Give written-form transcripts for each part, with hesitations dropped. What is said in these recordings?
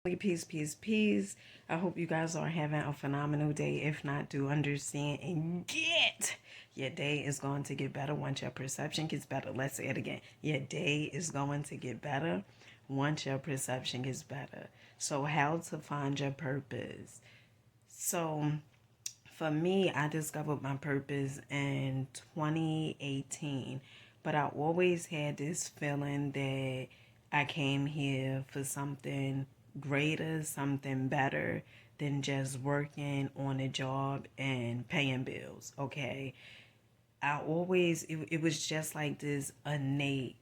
Peace, peace, peace. I hope you guys are having a phenomenal day. If not, do understand and get your day is going to get better once your perception gets better. Let's say it again. Your day is going to get better once your perception gets better. So, how to find your purpose? So, for me, I discovered my purpose in 2018, but I always had this feeling that I came here for something greater, something better than just working on a job and paying bills. Okay. It was just like this innate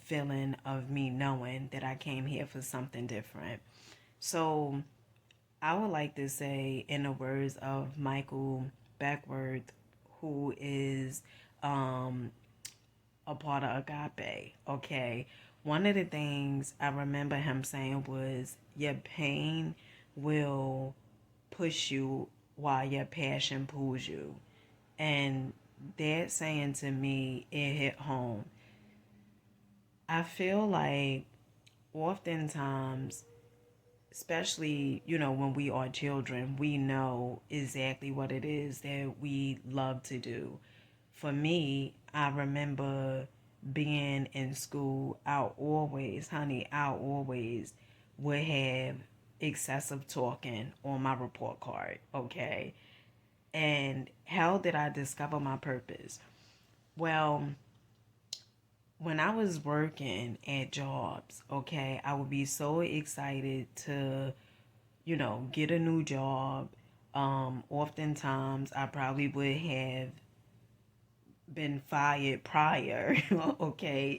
feeling of me knowing that I came here for something different. So I would like to say, in the words of Michael Beckworth, who is um, a part of Agape, okay? One of the things I remember him saying was, your pain will push you while your passion pulls you. And that saying to me, it hit home. I feel like oftentimes, especially, when we are children, we know exactly what it is that we love to do. For me, I remember being in school, I always would have excessive talking on my report card, okay? And how did I discover my purpose? Well, when I was working at jobs, okay, I would be so excited to get a new job. Oftentimes, I probably would have been fired prior. Okay,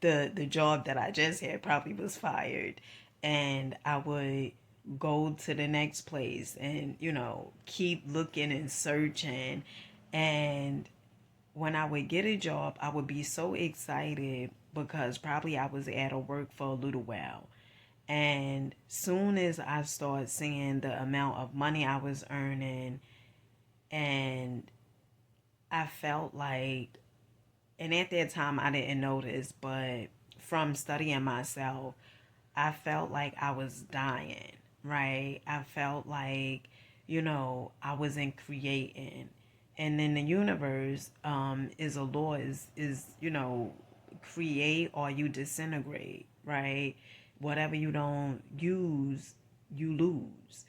the job that I just had probably was fired, and I would go to the next place and keep looking and searching, and when I would get a job, I would be so excited because probably I was out of work for a little while. And soon as I started seeing the amount of money I was earning, and I felt like, and at that time I didn't notice, but from studying myself, I felt like I was dying, right? I felt like, I wasn't creating. And then the universe is a law, is create or you disintegrate, right? Whatever you don't use, you lose.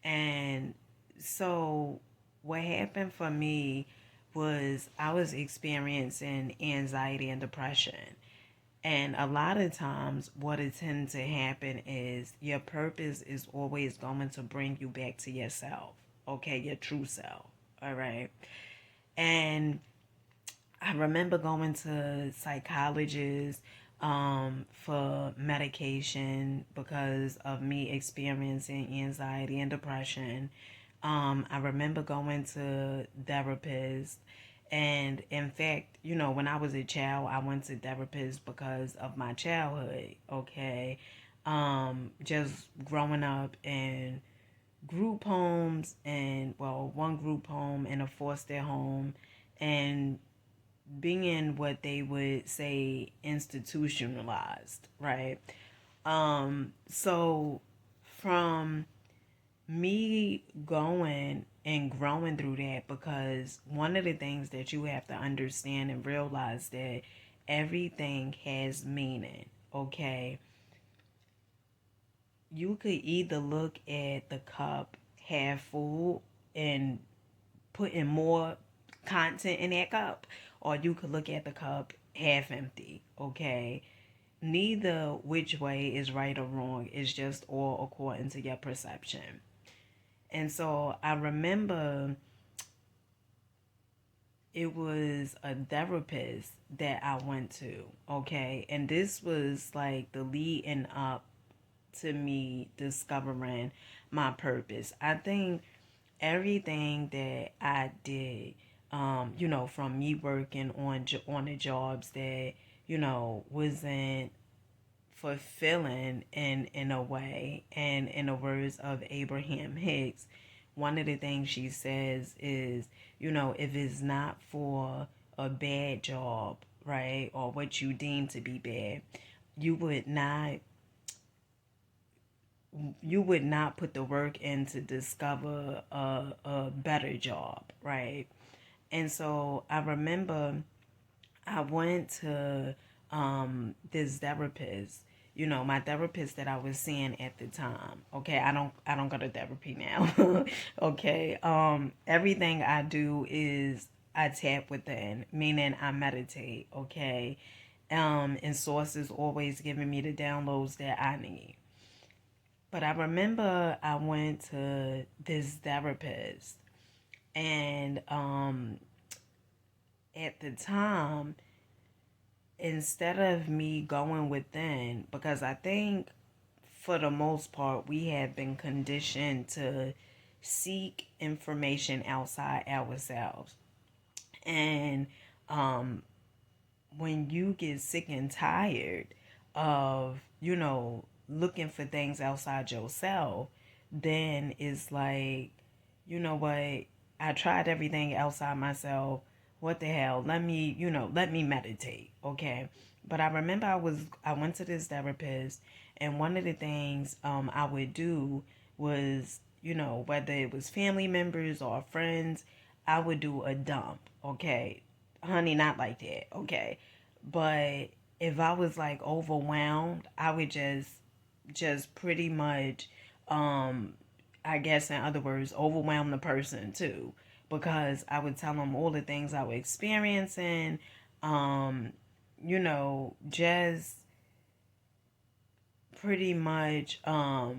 And so what happened for me was I was experiencing anxiety and depression. And a lot of times, what it tends to happen is your purpose is always going to bring you back to yourself, okay, your true self, all right? And I remember going to psychologists for medication because of me experiencing anxiety and depression. I remember going to therapists. And in fact, when I was a child, I went to therapists because of my childhood, okay? Just growing up in group homes and, well, one group home and a foster home, and being what they would say institutionalized, right? So from me going and growing through that, because one of the things that you have to understand and realize that everything has meaning, okay? You could either look at the cup half full and put in more content in that cup, or you could look at the cup half empty, okay? Neither which way is right or wrong. It's just all according to your perception. And so I remember it was a therapist that I went to, okay? And this was like the leading up to me discovering my purpose. I think everything that I did, from me working on the jobs that wasn't fulfilling in a way, and in the words of Abraham Hicks, one of the things she says is, if it's not for a bad job, right, or what you deem to be bad, you would not you would not put the work in to discover a better job, right? And so I remember I went to this therapist, my therapist that I was seeing at the time. Okay, I don't go to therapy now. Okay. Everything I do is I tap within, meaning I meditate, okay? And Source is always giving me the downloads that I need. But I remember I went to this therapist, and at the time, instead of me going within, because I think for the most part we have been conditioned to seek information outside ourselves. And um, when you get sick and tired of, looking for things outside yourself, then it's like, you know what? I tried everything outside myself. What the hell? Let me meditate, okay? But I remember I went to this therapist, and one of the things I would do was, whether it was family members or friends, I would do a dump, okay? Honey, not like that, okay? But if I was like overwhelmed, I would just pretty much I guess in other words, overwhelm the person too, because I would tell them all the things I was experiencing, just pretty much, I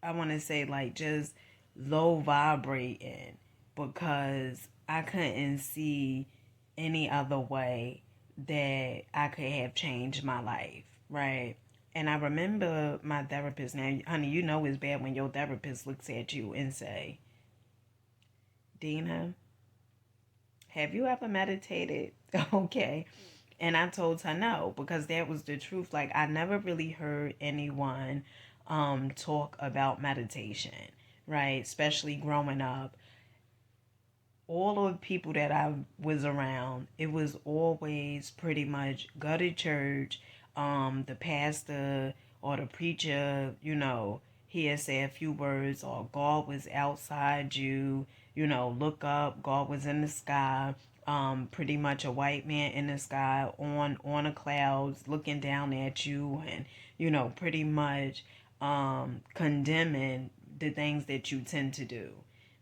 want to say like just low vibrating, because I couldn't see any other way that I could have changed my life, right? And I remember my therapist. Now, honey, it's bad when your therapist looks at you and say, Dina, have you ever meditated? Okay. And I told her no, because that was the truth. Like, I never really heard anyone talk about meditation, right? Especially growing up. All of the people that I was around, it was always pretty much go to church. The pastor or the preacher, he had said a few words, or God was outside you, look up, God was in the sky. Pretty much a white man in the sky on the clouds looking down at you, and pretty much condemning the things that you tend to do,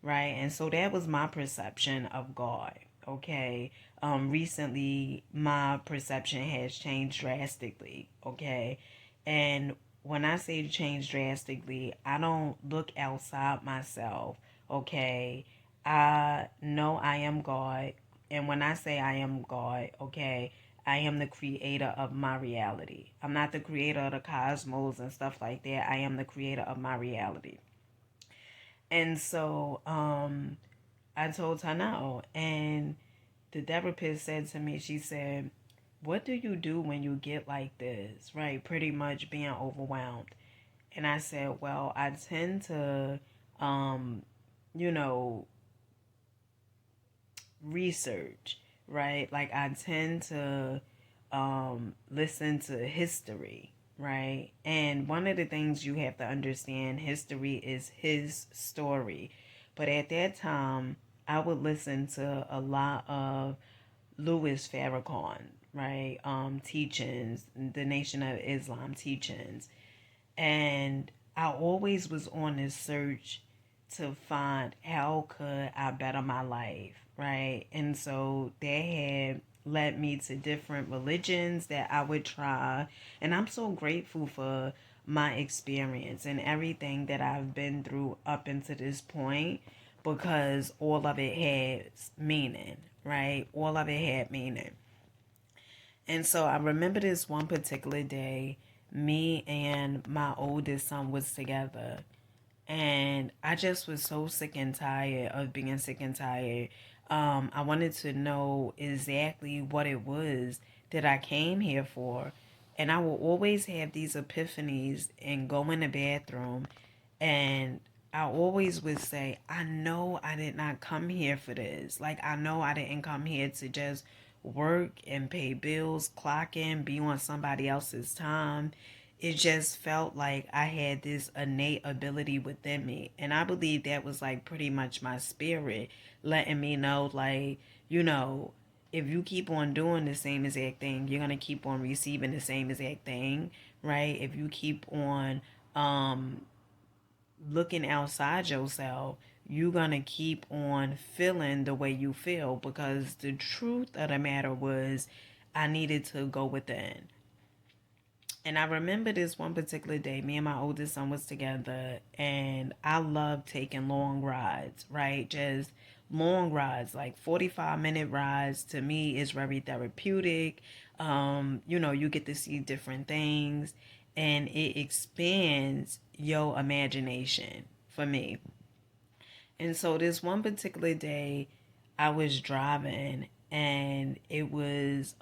right? And so that was my perception of God. Okay. Recently, my perception has changed drastically. Okay. And when I say change drastically, I don't look outside myself. Okay. I know I am God. And when I say I am God, okay, I am the creator of my reality. I'm not the creator of the cosmos and stuff like that. I am the creator of my reality. And so I told her no. And the therapist said to me, she said, what do you do when you get like this, right? Pretty much being overwhelmed. And I said, well, I tend to, you know, research, right? Like I tend to listen to history, right? And one of the things you have to understand, history is his story. But at that time, I would listen to a lot of Louis Farrakhan, right? Teachings, the Nation of Islam teachings. And I always was on this search to find how could I better my life, right? And so that had led me to different religions that I would try. And I'm so grateful for my experience and everything that I've been through up until this point, because all of it has meaning, right? All of it had meaning. And so I remember this one particular day, me and my oldest son was together. And I just was so sick and tired of being sick and tired. I wanted to know exactly what it was that I came here for. And I will always have these epiphanies and go in the bathroom. And I always would say, I know I did not come here for this. Like, I know I didn't come here to just work and pay bills, clock in, be on somebody else's time. it just felt like I had this innate ability within me. And I believe that was like pretty much my spirit letting me know, like, you know, if you keep on doing the same exact thing, you're going to keep on receiving the same exact thing, right? If you keep on um, looking outside yourself, you're going to keep on feeling the way you feel, because the truth of the matter was I needed to go within. And I remember this one particular day, me and my oldest son was together, and I love taking long rides, right? Just long rides, like 45-minute rides to me is very therapeutic. You get to see different things and it expands your imagination for me. And so this one particular day, I was driving and it was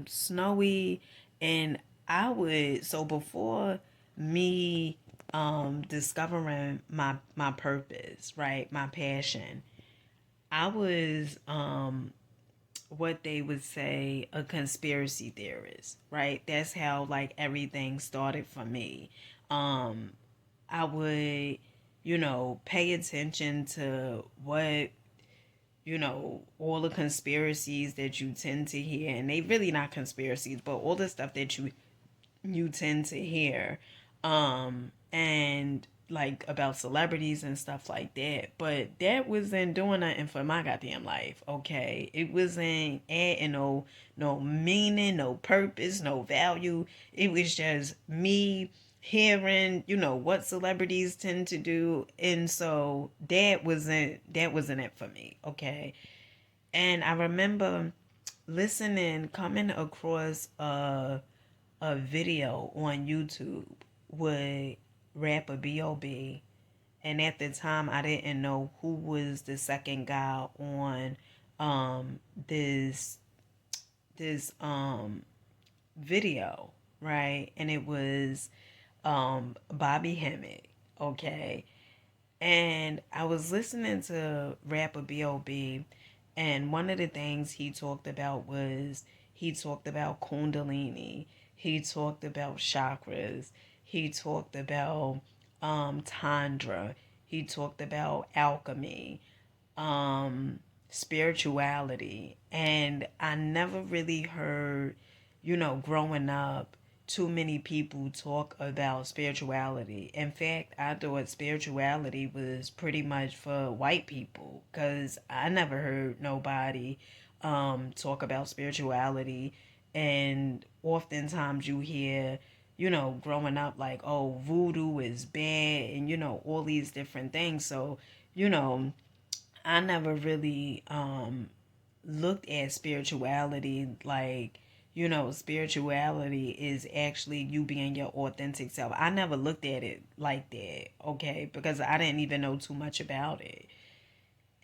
snowy, and before me discovering my purpose, right, my passion, I was what they would say a conspiracy theorist, right? That's how like everything started for me. Um I would, pay attention to what, all the conspiracies that you tend to hear, and they really not conspiracies, but all the stuff that you tend to hear, and like about celebrities and stuff like that. But that wasn't doing nothing for my goddamn life. Okay, it wasn't adding no meaning, no purpose, no value. It was just me hearing, what celebrities tend to do, and so that wasn't it for me. Okay, and I remember coming across a video on YouTube with rapper B.O.B. And at the time, I didn't know who was the second guy on um, this this video, right? And it was Bobby Hemmett, okay? And I was listening to rapper B.O.B., and one of the things he talked about Kundalini, he talked about chakras, he talked about Tantra, he talked about alchemy, spirituality. And I never really heard, growing up, too many people talk about spirituality. In fact, I thought spirituality was pretty much for white people, because I never heard nobody talk about spirituality. And oftentimes you hear, growing up, like, oh, voodoo is bad, and, all these different things. So, you know, I never really looked at spirituality like, spirituality is actually you being your authentic self. I never looked at it like that, okay, because I didn't even know too much about it.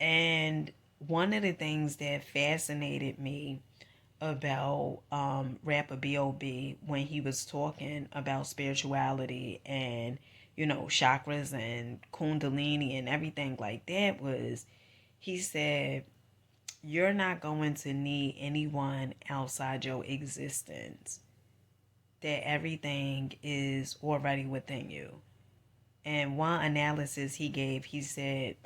And one of the things that fascinated me about rapper B.O.B. when he was talking about spirituality and, chakras and kundalini and everything like that was, he said, you're not going to need anyone outside your existence. That everything is already within you. And one analysis he gave, he said,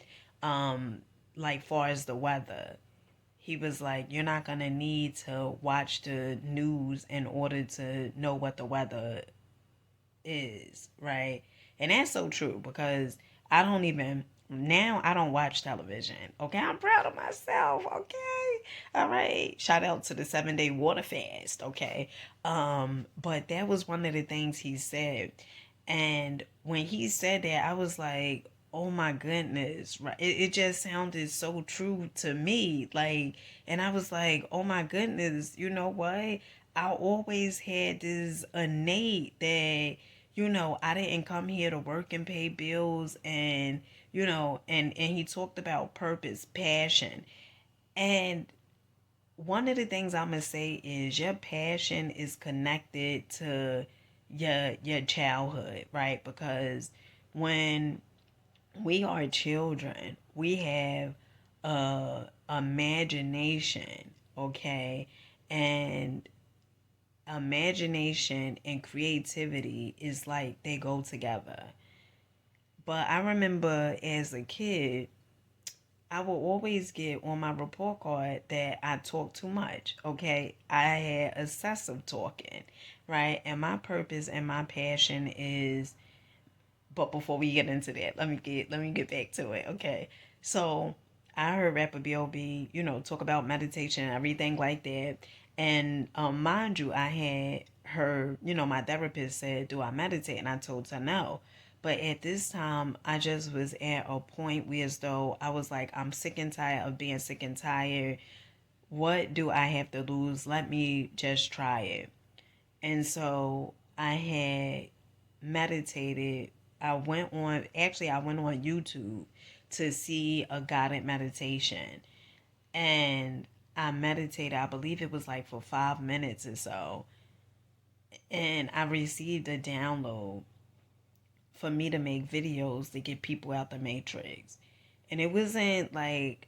like far as the weather, he was like, you're not gonna need to watch the news in order to know what the weather is, right? And that's so true, because I don't even now I don't watch television. Okay, I'm proud of myself. Okay, all right. Shout out to the 7 day water fast. Okay, but that was one of the things he said, and when he said that, I was like, oh my goodness, right? It just sounded so true to me, like, and I was like, oh my goodness, you know what? I always had this innate that, I didn't come here to work and pay bills, and, and he talked about purpose, passion. And one of the things I'm gonna say is your passion is connected to your childhood, right? Because when we are children, we have a imagination, okay? And imagination and creativity is like they go together. But I remember as a kid, I will always get on my report card that I talk too much. Okay, I had excessive talking, right? And my purpose and my passion is. But before we get into that, let me get back to it. Okay, so I heard rapper B.O.B. Talk about meditation and everything like that, and mind you, I had heard my therapist said, "Do I meditate?" And I told her no. But at this time, I just was at a point where as though I was like, I'm sick and tired of being sick and tired. What do I have to lose? Let me just try it. And so I had meditated. I went on YouTube to see a guided meditation. And I meditated, I believe it was like for 5 minutes or so. And I received a download for me to make videos to get people out the matrix. And it wasn't like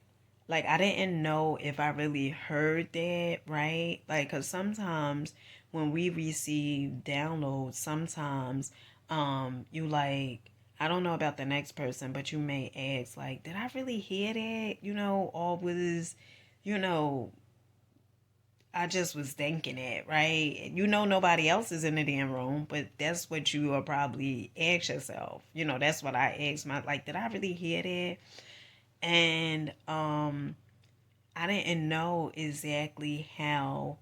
I didn't know if I really heard that right. Like, cause sometimes when we receive downloads, sometimes you like, I don't know about the next person, but you may ask like, did I really hear that? Or was, you know, I just was thinking it, right? Nobody else is in the damn room, but that's what you will probably ask yourself. That's what I asked my, like, did I really hear that? And I didn't know exactly how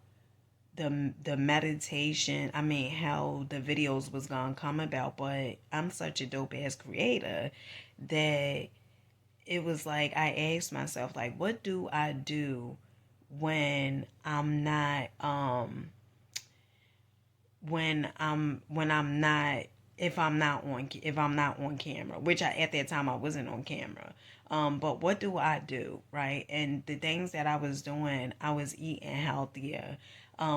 the meditation, I mean, how the videos was gonna come about, but I'm such a dope ass creator that it was like I asked myself, like, what do I do when I'm not when I'm not if I'm not on camera, which at that time I wasn't on camera. But what do I do, right? And the things that I was doing, I was eating healthier.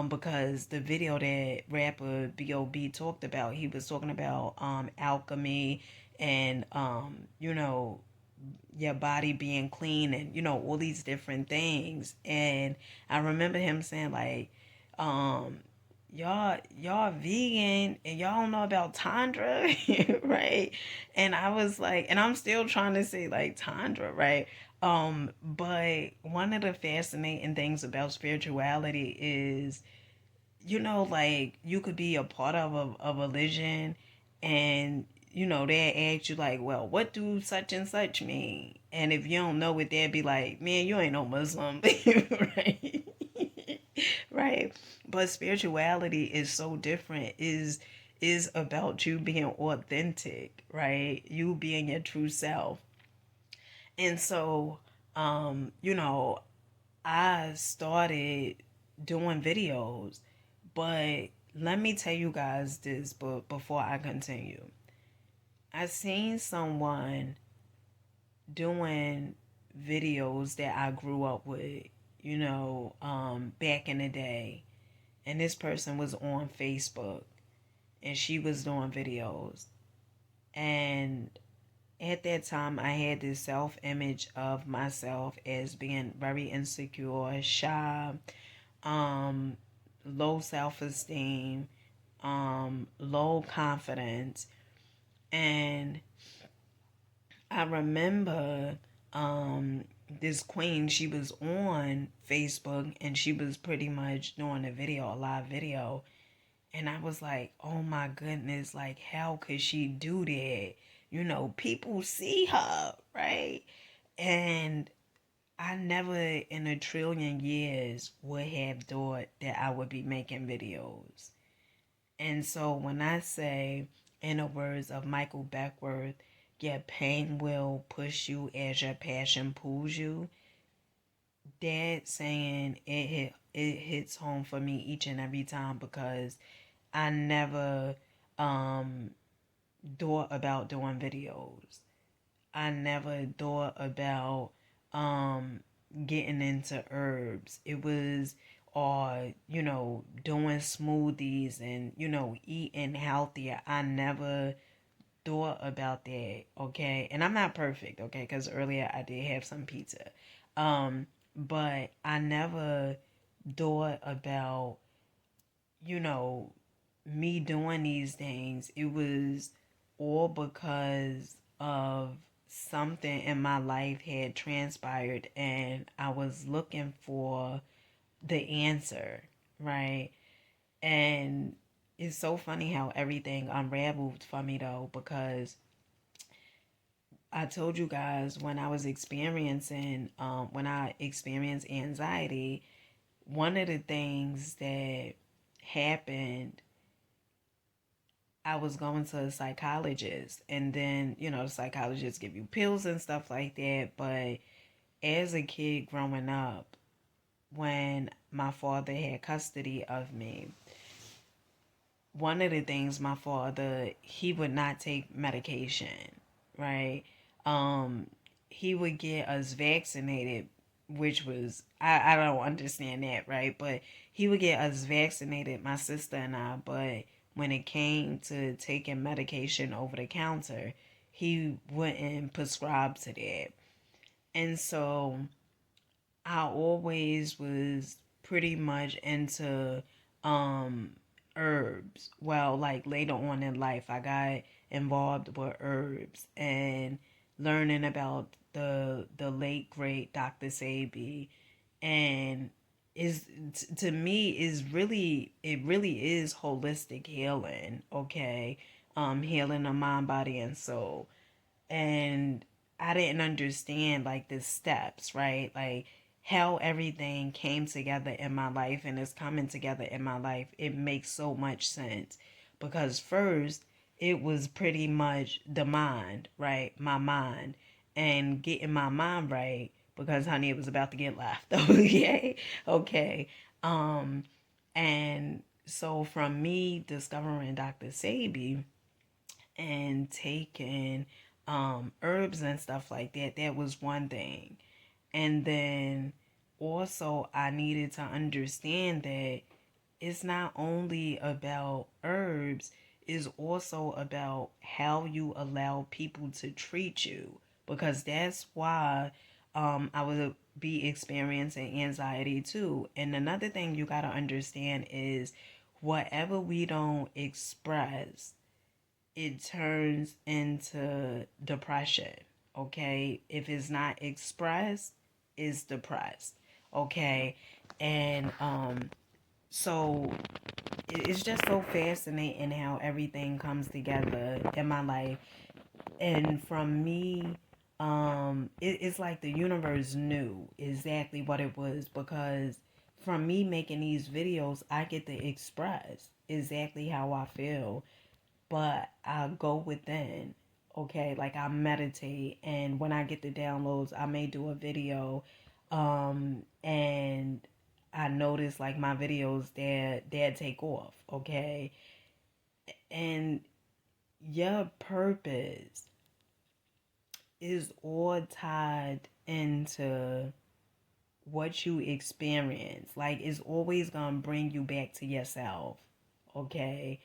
Because the video that rapper B.O.B. talked about, he was talking about alchemy and your body being clean and all these different things. And I remember him saying like, um y'all vegan and y'all don't know about Tandra, right? And I was like, and I'm still trying to say like Tandra, right? But one of the fascinating things about spirituality is, like you could be a part of a religion, and they ask you like, well, what do such and such mean? And if you don't know it, they'd be like, man, you ain't no Muslim, right? Right. But spirituality is so different. Is about you being authentic, right? You being your true self. And so, I started doing videos, but let me tell you guys this, but before I continue. I seen someone doing videos that I grew up with, back in the day. And this person was on Facebook and she was doing videos. And at that time, I had this self image of myself as being very insecure, shy, um, low self esteem, low confidence. And I remember this queen, she was on Facebook and she was pretty much doing a live video. And I was like, oh my goodness, like, how could she do that? People see her, right? And I never in a trillion years would have thought that I would be making videos. And so when I say, in the words of Michael Beckworth, your pain will push you as your passion pulls you, that saying it hits home for me each and every time, because I never um thought about doing videos. I never thought about um getting into herbs. It was or doing smoothies and eating healthier. I never thought about that, okay? And I'm not perfect, okay? Cuz earlier I did have some pizza. But I never thought about you know, me doing these things, it was all because of something in my life had transpired and I was looking for the answer, right? And it's so funny how everything unraveled for me though, because I told you guys when I experienced anxiety, one of the things that happened, I was going to a psychologist, and then, the psychologists give you pills and stuff like that. But as a kid growing up, when my father had custody of me, one of the things my father, he would not take medication, right? Um, he would get us vaccinated, which was, I don't understand that, right? But he would get us vaccinated, my sister and I, but when it came to taking medication over the counter, he wouldn't prescribe to that. And so I always was pretty much into um herbs. Well, like later on in life, I got involved with herbs and learning about the late great Dr. Sebi, and is to me is really, it really is holistic healing, okay? Healing of mind, body, and soul. And I didn't understand like the steps, right? Like how everything came together in my life and is coming together in my life. It makes so much sense because first it was pretty much the mind, right? My mind, and getting my mind right because honey, it was about to get left. Okay. Okay. Um and so from me discovering Dr. Sebi and taking herbs and stuff like that, that was one thing. And then also I needed to understand that it's not only about herbs, it's also about how you allow people to treat you, because that's why I would be experiencing anxiety too. And another thing you got to understand is whatever we don't express, it turns into depression. Okay, if it's not expressed, it's depressed. Okay, and so it's just so fascinating how everything comes together in my life. And from me, it's like the universe knew exactly what it was, because from me making these videos, I get to express exactly how I feel, but I go within. Okay, like I meditate, and when I get the downloads, I may do a video, and I notice like my videos that take off. Okay, and your purpose is all tied into what you experience. Like it's always gonna bring you back to yourself. Okay.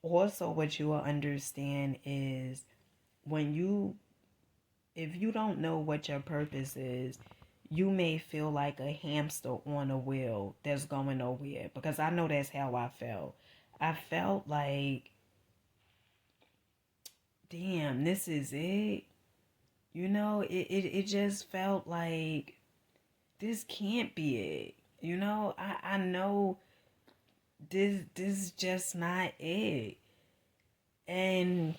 Also, what you will understand is when you, if you don't know what your purpose is, you may feel like a hamster on a wheel that's going nowhere, because I know that's how I felt. I felt like, damn, this is it. It just felt like this can't be it. I know this is just not it. And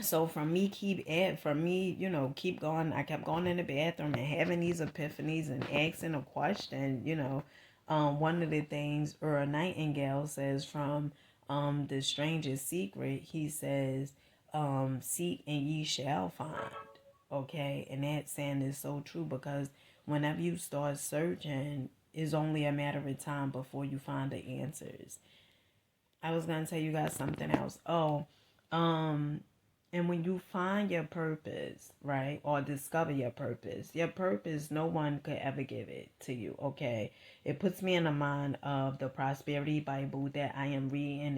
so from me, keep going. I kept going in the bathroom and having these epiphanies and asking a question. One of the things Earl Nightingale says from The Strangest Secret, he says, seek and ye shall find. Okay, and that saying is so true, because whenever you start searching, it's only a matter of time before you find the answers. I was gonna tell you guys something else. Oh, um, and when you find your purpose, right, or discover your purpose, no one could ever give it to you. Okay, it puts me in the mind of the Prosperity Bible that I am reading.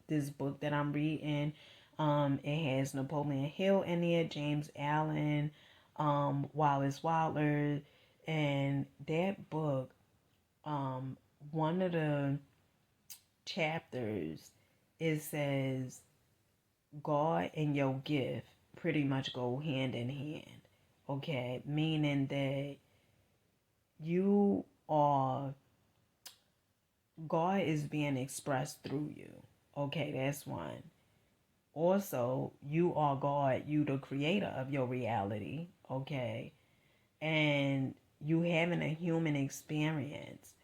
This book that I'm reading? It has Napoleon Hill in there, James Allen, Wallace Wilder, and that book. Um, one of the chapters, it says God and your gift pretty much go hand in hand. Okay, meaning that you are, God is being expressed through you. Okay, that's one. Also, you are God, you the creator of your reality. Okay, and you having a human experience,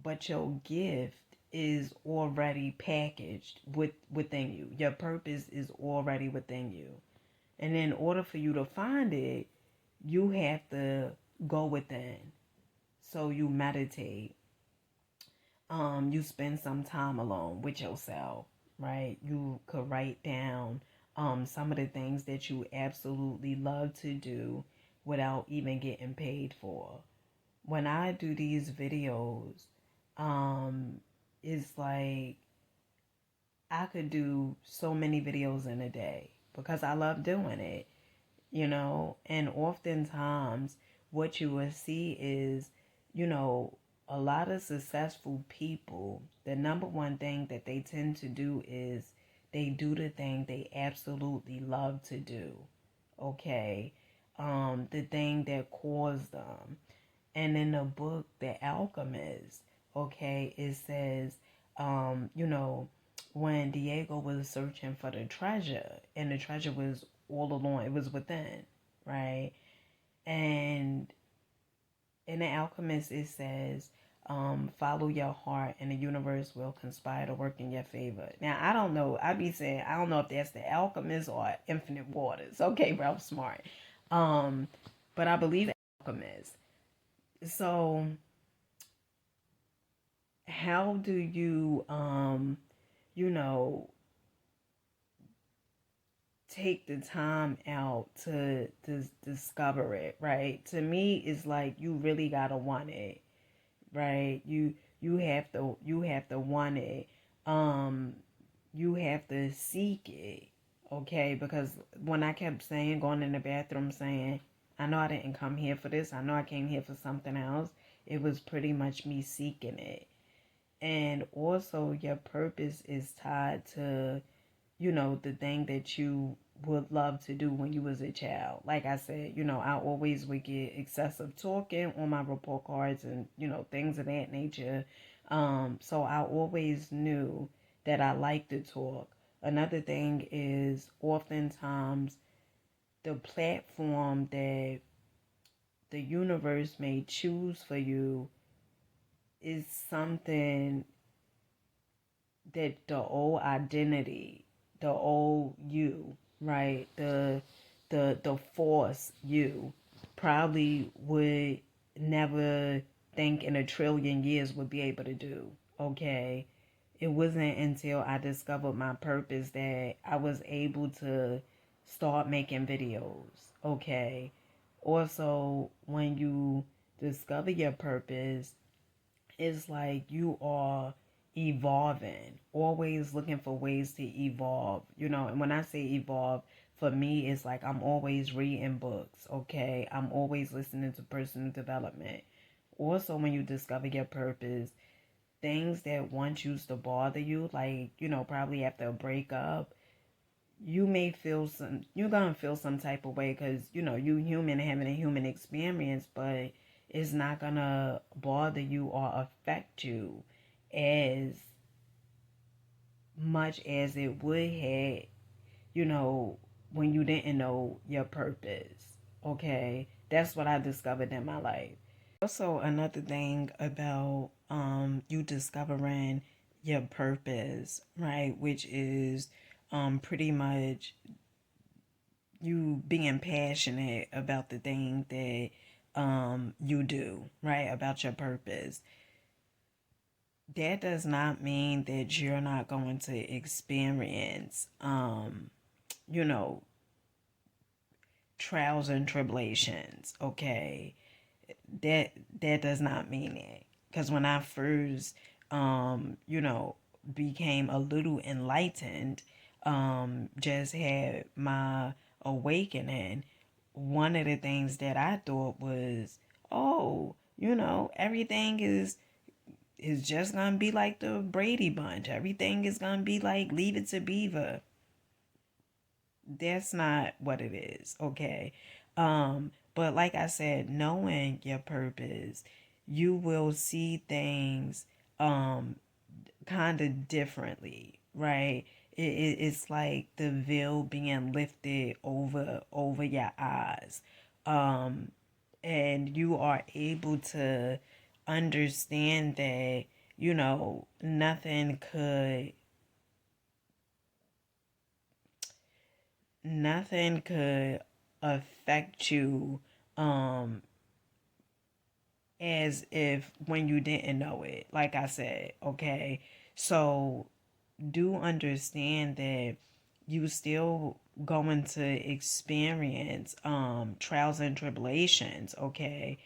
but your gift is already packaged within you. Your purpose is already within you. And in order for you to find it, you have to go within. So you meditate. You spend some time alone with yourself, right? You could write down some of the things that you absolutely love to do without even getting paid for. When I do these videos, it's like I could do so many videos in a day because I love doing it, and oftentimes what you will see is, a lot of successful people, the number one thing that they tend to do is they do the thing they absolutely love to do. Okay. The thing that caused them. And in the book, The Alchemist, okay, it says, when Diego was searching for the treasure, and the treasure was all along, it was within, right? And in The Alchemist, it says, follow your heart and the universe will conspire to work in your favor. Now, I don't know. I be saying, I don't know if that's The Alchemist or Infinite Waters. Okay, Ralph Smart. But I believe Alchemist. So how do you you know take the time out to discover it, right? To me, it's like you really gotta want it, right? You have to want it. You have to seek it, okay? Because when I kept saying, going in the bathroom saying, I know I didn't come here for this, I know I came here for something else, it was pretty much me seeking it. And also, your purpose is tied to, the thing that you would love to do when you was a child. Like I said, I always would get excessive talking on my report cards and, things of that nature. So I always knew that I liked to talk. Another thing is oftentimes the platform that the universe may choose for you is something that the old identity, the old you, right? The force you probably would never think in a trillion years would be able to do. Okay. It wasn't until I discovered my purpose that I was able to start making videos. Okay. Also, when you discover your purpose, it's like you are evolving, always looking for ways to evolve, and when I say evolve, for me, it's like I'm always reading books, okay? I'm always listening to personal development. Also, when you discover your purpose, things that once used to bother you, like, probably after a breakup, you're gonna feel some type of way because, you human having a human experience, but it's not gonna bother you or affect you as much as it would have, when you didn't know your purpose. Okay, that's what I discovered in my life. Also, another thing about you discovering your purpose, right, which is pretty much you being passionate about the thing that you do, right, about your purpose. That does not mean that you're not going to experience you know trials and tribulations, okay? That does not mean it, because when I first became a little enlightened, just had my awakening, one of the things that I thought was, oh, everything is is just gonna be like the Brady Bunch. Everything is gonna be like Leave It to Beaver. That's not what it is, okay? But like I said, knowing your purpose, you will see things kind of differently, right? It's like the veil being lifted over your eyes, um, and you are able to understand that nothing could affect you um as if when you didn't know it, like I said, okay? So do understand that you still going to experience trials and tribulations, okay?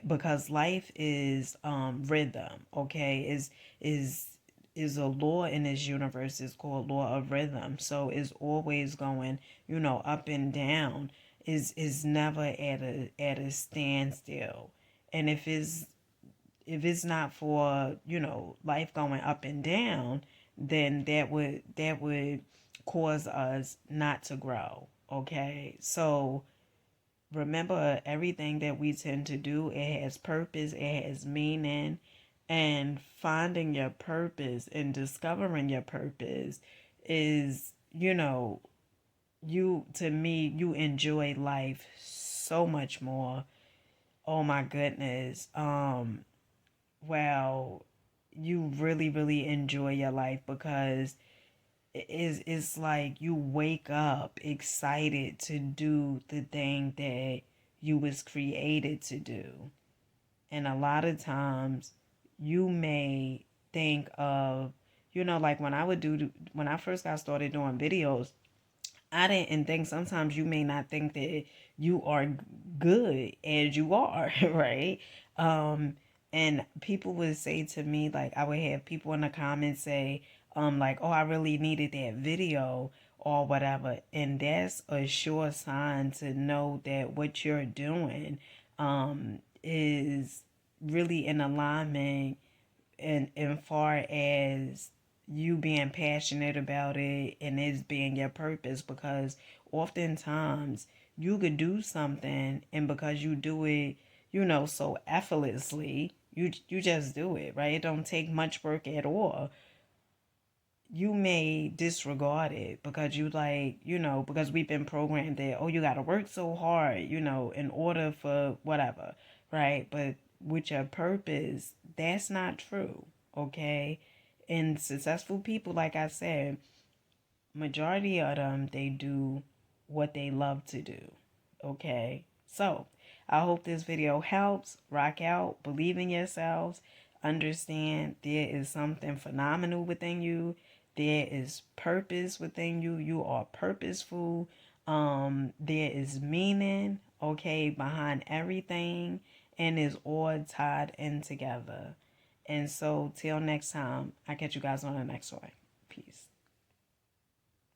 Because life is rhythm, okay? Is a law in this universe is called law of rhythm. So it's always going, up and down. Is never at a standstill. And if it's not for life going up and down, then that would cause us not to grow, okay? So remember, everything that we tend to do, it has purpose, it has meaning. And finding your purpose and discovering your purpose is, you to me, you enjoy life so much more. Oh my goodness. Well, you really, really enjoy your life because it's like you wake up excited to do the thing that you was created to do. And a lot of times you may think of, like when I first got started doing videos, I didn't think, sometimes you may not think that you are good as you are, right? Um, and people would say to me, like, I would have people in the comments say, like, oh, I really needed that video or whatever. And that's a sure sign to know that what you're doing, is really in alignment and far as you being passionate about it and it being your purpose, because oftentimes you could do something and because you do it so effortlessly, you just do it, right? It don't take much work at all. You may disregard it because because we've been programmed that, oh, you got to work so hard, in order for whatever, right? But with your purpose, that's not true, okay? And successful people, like I said, majority of them, they do what they love to do, okay? So I hope this video helps. Rock out, believe in yourselves, understand there is something phenomenal within you, there is purpose within you, you are purposeful, there is meaning, okay, behind everything, and it's all tied in together. And so till next time, I catch you guys on the next one. Peace.